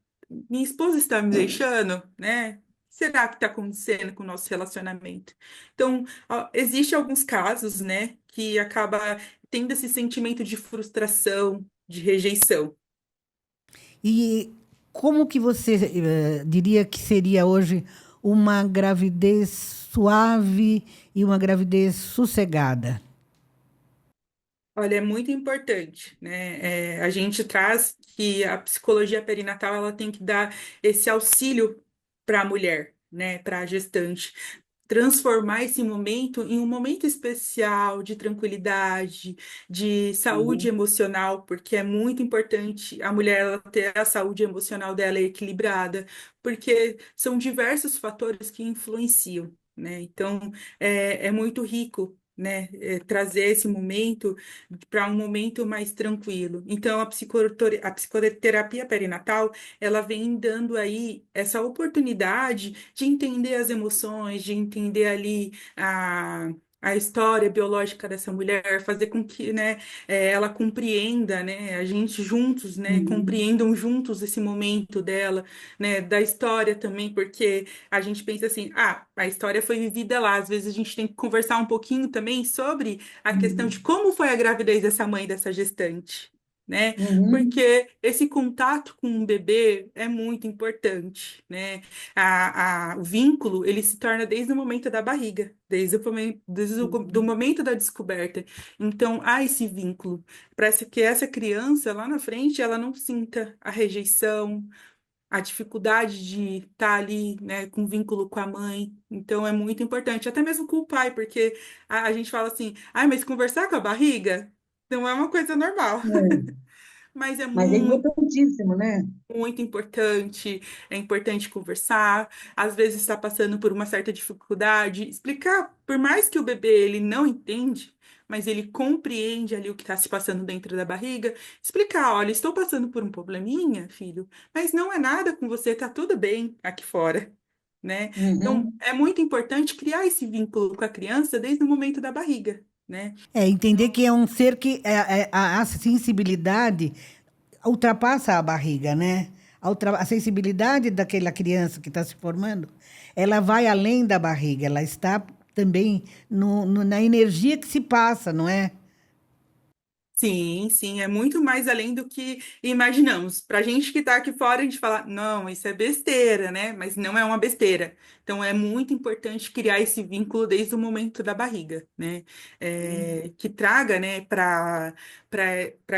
minha esposa está me deixando, né? Será que está acontecendo com o nosso relacionamento? Então, existe alguns casos, né, que acaba tendo esse sentimento de frustração, de rejeição. E como que você diria que seria hoje uma gravidez suave e uma gravidez sossegada? Olha, é muito importante, né? A gente traz que a psicologia perinatal ela tem que dar esse auxílio para a mulher, né, para a gestante, transformar esse momento em um momento especial de tranquilidade, de saúde Uhum. emocional, porque é muito importante a mulher ela ter a saúde emocional dela equilibrada, porque são diversos fatores que influenciam, né? Então, é muito rico. Né, trazer esse momento para um momento mais tranquilo. Então, a psicoterapia perinatal, ela vem dando aí essa oportunidade de entender as emoções, de entender ali a história biológica dessa mulher, fazer com que, né, ela compreenda, né, a gente juntos, né, Uhum. compreendam juntos esse momento dela, né, da história também, porque a gente pensa assim, a história foi vivida lá, às vezes a gente tem que conversar um pouquinho também sobre a questão de Uhum. como foi a gravidez dessa mãe, dessa gestante. Né? Uhum. Porque esse contato com o bebê é muito importante, né? O vínculo, ele se torna desde o momento da barriga, desde o Uhum. momento da descoberta. Então, há esse vínculo, para que essa criança, lá na frente, ela não sinta a rejeição, a dificuldade de estar ali, né, com vínculo com a mãe. Então, é muito importante, até mesmo com o pai, porque a gente fala assim, ai, mas conversar com a barriga não é uma coisa normal, É. mas é Mas é muito importantíssimo, né? muito importante, é importante conversar, às vezes está passando por uma certa dificuldade, explicar, por mais que o bebê ele não entende, mas ele compreende ali o que está se passando dentro da barriga, explicar, olha, estou passando por um probleminha, filho, mas não é nada com você, tá tudo bem aqui fora, né? Então, Uhum. é muito importante criar esse vínculo com a criança desde o momento da barriga, né? É entender que é um ser que a sensibilidade ultrapassa a barriga, né? A sensibilidade daquela criança que está se formando, ela vai além da barriga, ela está também na energia que se passa, não é? Sim, sim, é muito mais além do que imaginamos. Para a gente que está aqui fora, a gente fala, não, isso é besteira, né? Mas não é uma besteira. Então, é muito importante criar esse vínculo desde o momento da barriga, né? Que traga, né, para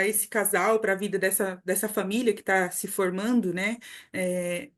esse casal, para a vida dessa família que está se formando, né?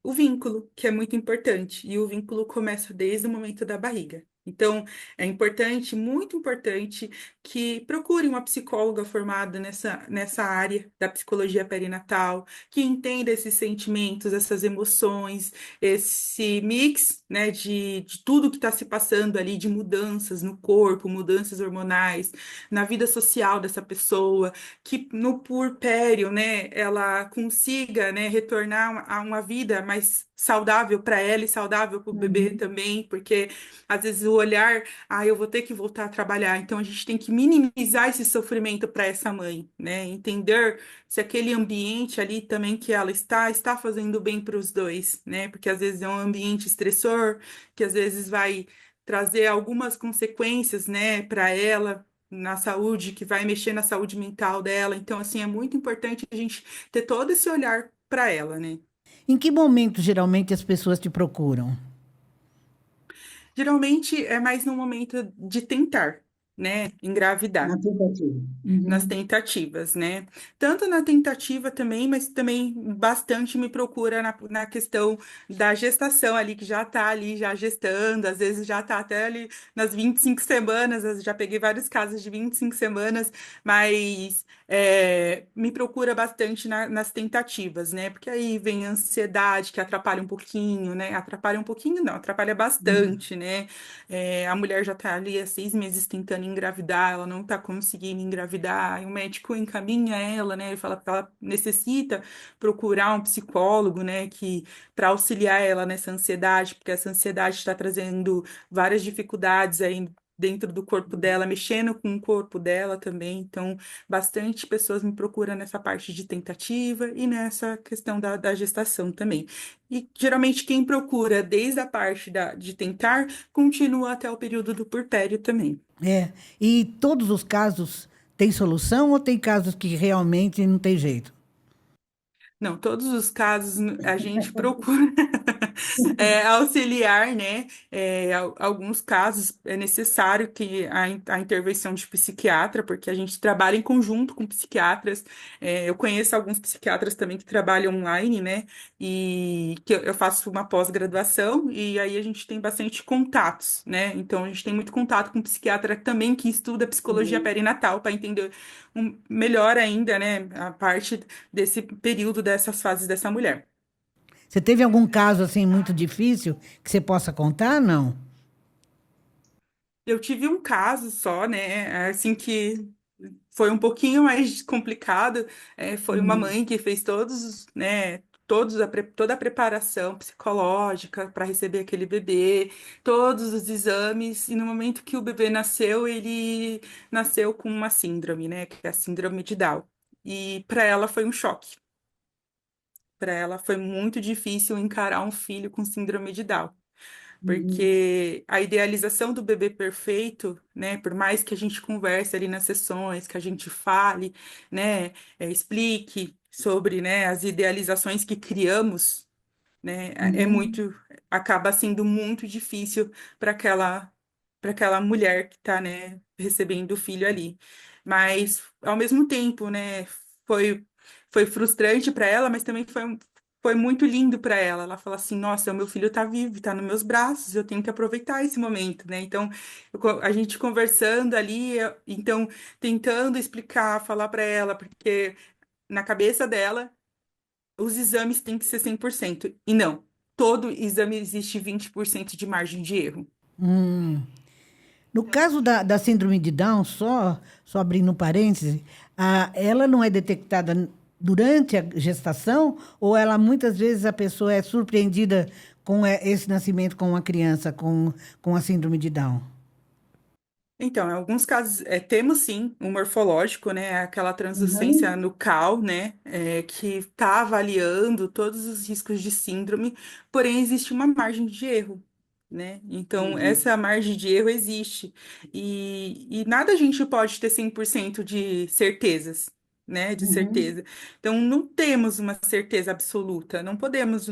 O vínculo, que é muito importante. E o vínculo começa desde o momento da barriga. Então, é importante, muito importante que procure uma psicóloga formada nessa área da psicologia perinatal, que entenda esses sentimentos, essas emoções, esse mix, né, de tudo que está se passando ali, de mudanças no corpo, mudanças hormonais, na vida social dessa pessoa, que no puerpério, né, ela consiga, né, retornar a uma vida mais saudável para ela e saudável para o bebê Uhum. também, porque às vezes o olhar eu vou ter que voltar a trabalhar. Então a gente tem que minimizar esse sofrimento para essa mãe, né? Entender se aquele ambiente ali também que ela está fazendo bem para os dois, né? Porque às vezes é um ambiente estressor, que às vezes vai trazer algumas consequências, né, para ela. na saúde, que vai mexer na saúde mental dela. Então, assim, é muito importante a gente ter todo esse olhar para ela, né? Em que momento geralmente as pessoas te procuram? Geralmente é mais no momento de tentar, né, Na engravidar. tentativa. Nas Uhum. tentativas, né? Tanto na tentativa também, mas também bastante me procura na questão da gestação ali, que já tá ali, já gestando, às vezes já tá até ali nas 25 semanas, eu já peguei vários casos de 25 semanas, mas me procura bastante nas tentativas, né? Porque aí vem a ansiedade, que atrapalha um pouquinho, né? Atrapalha um pouquinho, não, atrapalha Uhum. bastante, né? A mulher já está ali há 6 meses tentando engravidar, ela não está conseguindo engravidar, e o médico encaminha ela, né? Ele fala que ela necessita procurar um psicólogo, né? Que para auxiliar ela nessa ansiedade, porque essa ansiedade está trazendo várias dificuldades aí dentro do corpo dela, mexendo com o corpo dela também. Então, bastante pessoas me procuram nessa parte de tentativa e nessa questão da gestação também. E geralmente quem procura desde a parte de tentar continua até o período do puerpério também. É. E todos os casos têm solução ou tem casos que realmente não tem jeito? Não, todos os casos a gente procura auxiliar, né? Alguns casos é necessário que a intervenção de psiquiatra, porque a gente trabalha em conjunto com psiquiatras. Eu conheço alguns psiquiatras também que trabalham online, né? E que eu faço uma pós-graduação e aí a gente tem bastante contatos, né? Então a gente tem muito contato com psiquiatra também que estuda psicologia Uhum. perinatal para entender melhor ainda, né? A parte desse período, dessas fases dessa mulher. Você teve algum caso assim muito difícil que você possa contar? Não. Eu tive um caso só, né, assim que foi um pouquinho mais complicado, foi uma Uhum. mãe que fez toda a preparação psicológica para receber aquele bebê, todos os exames, e no momento que o bebê nasceu, ele nasceu com uma síndrome, né, que é a síndrome de Down. E para ela foi um choque. Para ela foi muito difícil encarar um filho com síndrome de Down. Uhum. Porque a idealização do bebê perfeito, né, por mais que a gente converse ali nas sessões, que a gente fale, né, explique sobre, né, as idealizações que criamos, né, Uhum. acaba sendo muito difícil para aquela mulher que está, né, recebendo o filho ali. Mas ao mesmo tempo, né, foi foi frustrante para ela, mas também foi muito lindo para ela. Ela fala assim: "Nossa, o meu filho está vivo, está nos meus braços, eu tenho que aproveitar esse momento", né? Então, a gente conversando ali, então tentando explicar, falar para ela, porque na cabeça dela os exames têm que ser 100%. E não, todo exame existe 20% de margem de erro. Hum. No caso da síndrome de Down, só abrindo um parêntese, ela não é detectada durante a gestação ou ela muitas vezes a pessoa é surpreendida com esse nascimento com uma criança com a síndrome de Down? Então, em alguns casos, temos sim um morfológico, né? Aquela translucência Uhum. nucal, né? Que está avaliando todos os riscos de síndrome, porém existe uma margem de erro, né? Então, Entendi. essa margem de erro existe. E nada a gente pode ter 100% de certezas, né? De Uhum. certeza. Então, não temos uma certeza absoluta. Não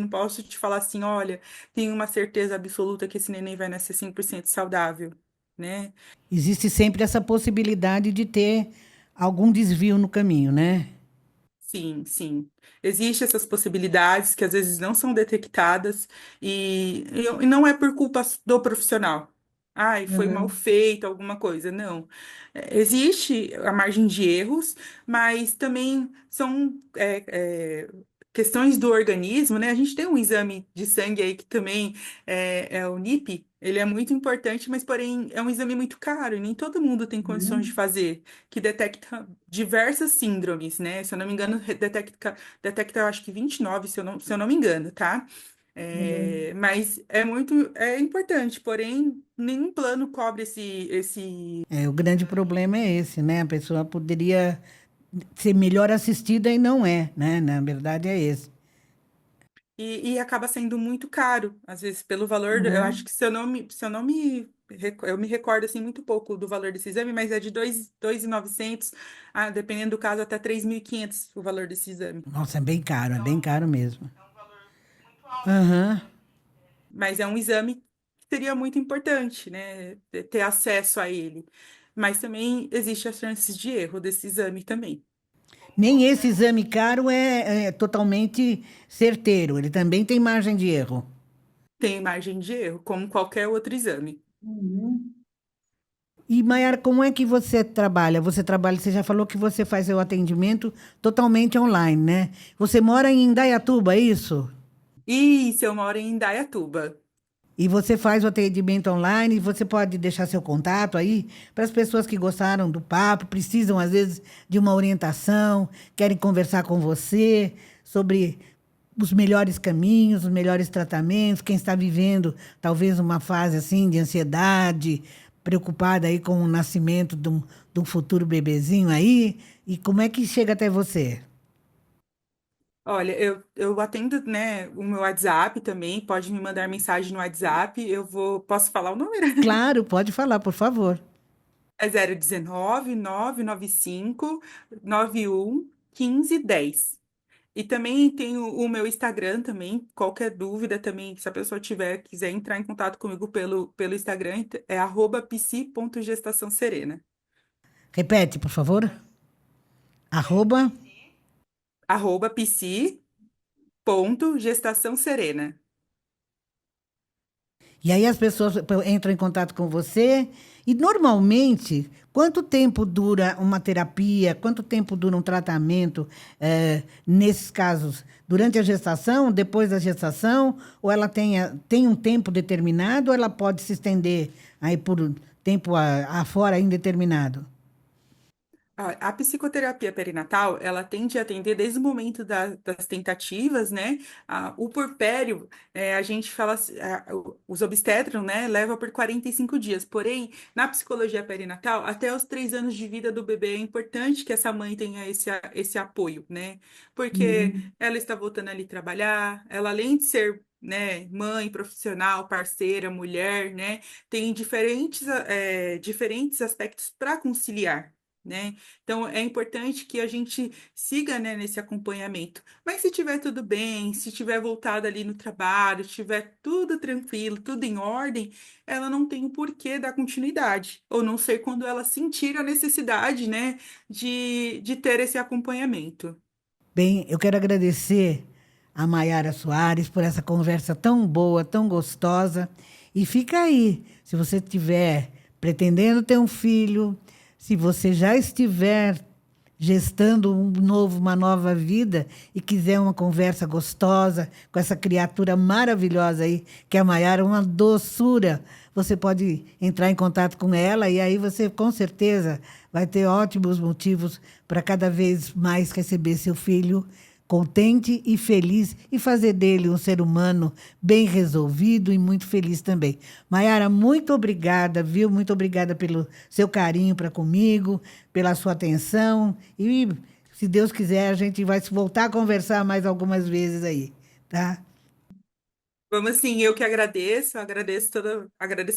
posso te falar assim, olha, tenho uma certeza absoluta que esse neném vai nascer 100% saudável, né? Existe sempre essa possibilidade de ter algum desvio no caminho, né? Sim, sim. Existem essas possibilidades que às vezes não são detectadas e não é por culpa do profissional. Ai, foi mal Uhum. feito alguma coisa. Não. Existe a margem de erros, mas também são questões do organismo, né? A gente tem um exame de sangue aí que também é o NIP. Ele é muito importante, mas porém é um exame muito caro e nem todo mundo tem condições de Uhum. fazer, que detecta diversas síndromes, né? Se eu não me engano, detecta eu acho que 29, se eu não me engano, tá? Uhum. Mas é importante, porém, nenhum plano cobre esse. É, o grande problema é esse, né? A pessoa poderia ser melhor assistida e não é, né? Na verdade é esse. E acaba sendo muito caro, às vezes, pelo valor, eu acho Uhum. que se eu não me eu me recordo assim muito pouco do valor desse exame, mas é de 2.900, dependendo do caso, até 3.500 o valor desse exame. Nossa, é bem caro mesmo. É um valor muito alto, Aham. mas é um exame que seria muito importante, né? Ter acesso a ele. Mas também existe as chances de erro desse exame também. Nem esse exame caro é totalmente certeiro, ele também tem margem de erro. Tem margem de erro, como qualquer outro exame. E, Mayara, como é que você trabalha? Você já falou que você faz seu atendimento totalmente online, né? Você mora em Indaiatuba, é isso? Isso, eu moro em Indaiatuba. E você faz o atendimento online, você pode deixar seu contato aí para as pessoas que gostaram do papo, precisam às vezes de uma orientação, querem conversar com você sobre os melhores caminhos, os melhores tratamentos, quem está vivendo talvez uma fase assim de ansiedade, preocupada aí com o nascimento de um futuro bebezinho aí, e como é que chega até você? Olha, eu atendo, né, o meu WhatsApp também, pode me mandar mensagem no WhatsApp, posso falar o número? Claro, pode falar, por favor. É 019 995 91 1510. E também tem o meu Instagram também, qualquer dúvida também, se a pessoa quiser entrar em contato comigo pelo Instagram, é @psi.gestaçãoserena. Repete, por favor. Arroba. @psi.gestaçãoserena. E aí as pessoas entram em contato com você. E normalmente, quanto tempo dura uma terapia? Quanto tempo dura um tratamento, nesses casos? Durante a gestação, depois da gestação? Ou ela tem um tempo determinado ou ela pode se estender aí por tempo afora indeterminado? A psicoterapia perinatal, ela tende a atender desde o momento das tentativas, né? O puerpério, a gente fala, os obstetram, né? Leva por 45 dias. Porém, na psicologia perinatal, até os 3 anos de vida do bebê é importante que essa mãe tenha esse apoio, né? Porque ela está voltando ali trabalhar, ela além de ser, né, mãe, profissional, parceira, mulher, né? Tem diferentes aspectos para conciliar. Né? Então, é importante que a gente siga, né, nesse acompanhamento. Mas se tiver tudo bem, se tiver voltado ali no trabalho, tiver tudo tranquilo, tudo em ordem, ela não tem o porquê dar continuidade. Ou não ser quando ela sentir a necessidade, né, de ter esse acompanhamento. Bem, eu quero agradecer a Maiara Soares por essa conversa tão boa, tão gostosa. E fica aí, se você estiver pretendendo ter um filho, se você já estiver gestando uma nova vida e quiser uma conversa gostosa com essa criatura maravilhosa aí, que é a Maiara, uma doçura, você pode entrar em contato com ela e aí você com certeza vai ter ótimos motivos para cada vez mais receber seu filho contente e feliz e fazer dele um ser humano bem resolvido e muito feliz também. Maiara, muito obrigada, viu? Muito obrigada pelo seu carinho para comigo, pela sua atenção e, se Deus quiser, a gente vai voltar a conversar mais algumas vezes aí, tá? Vamos sim, eu que agradeço, agradeço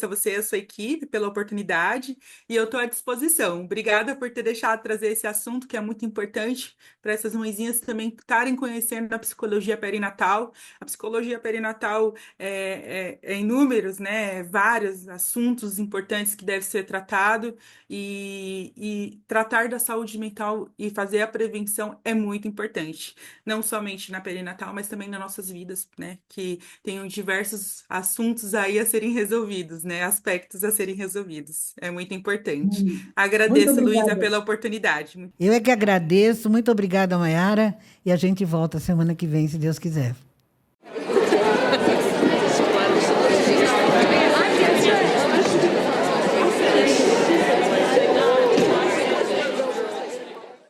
a você e a sua equipe pela oportunidade e eu estou à disposição. Obrigada por ter deixado trazer esse assunto que é muito importante para essas mãezinhas também estarem conhecendo a psicologia perinatal. A psicologia perinatal é inúmeros, né? Vários assuntos importantes que devem ser tratados e tratar da saúde mental e fazer a prevenção é muito importante, não somente na perinatal, mas também nas nossas vidas, né? Que tenham diversos assuntos aí a serem resolvidos, né? Aspectos a serem resolvidos. É muito importante. Muito Agradeço, Luísa, obrigada. pela oportunidade. Eu é que agradeço. Muito obrigada, Maiara. E a gente volta semana que vem, se Deus quiser.